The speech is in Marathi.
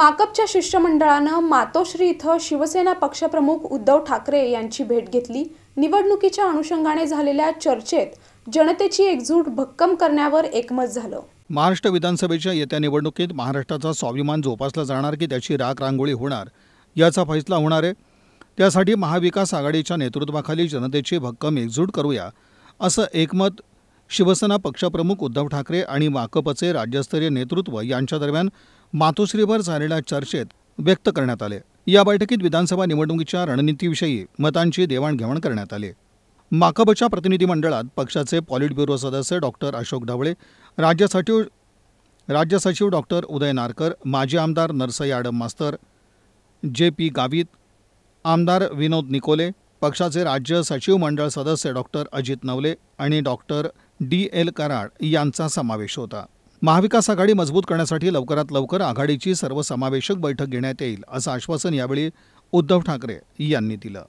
माकपच्या शिष्टमंडळानं मातोश्री इथं शिवसेना पक्षप्रमुख उद्धव ठाकरे यांची भेट घेतली। निवडणुकीच्या अनुषंगाने झालेल्या चर्चेत जनतेची एकजूट भक्कम करण्यावर एकमत झालं। महाराष्ट्र विधानसभेच्या येत्या निवडणुकीत महाराष्ट्राचा स्वाभिमान जोपासला जाणार की त्याची राखरांगोळी होणार याचा फैसला होणार आहे। त्यासाठी महाविकास आघाडीच्या नेतृत्वाखाली जनतेची भक्कम एकजूट करूया असं एकमत शिवसेना पक्षप्रमुख उद्धव ठाकरे आणि माकपचे राज्यस्तरीय नेतृत्व यांच्या दरम्यान मातोश्रीवर झालेल्या चर्चेत व्यक्त करण्यात आले। या बैठकीत विधानसभा निवडणुकीच्या रणनीतीविषयी मतांची देवाणघेवाण करण्यात आली। माकपच्या प्रतिनिधी मंडळात पक्षाचे पॉलिट ब्युरो सदस्य डॉक्टर अशोक ढवळे, राज्य सचिव डॉक्टर उदय नारकर, माजी आमदार नरसई आडम मास्तर, JP गावित, आमदार विनोद निकोले, पक्षाचे राज्य सचिव मंडळ सदस्य डॉक्टर अजित नवले आणि डॉक्टर DL कराड यांचा समावेश होता। महाविकास आघाडी मजबूत करण्यासाठी लवकरात लवकर आघाडीची सर्वसमावेशक बैठक घेण्यात येईल असं आश्वासन यावेळी उद्धव ठाकरे यांनी दिलं।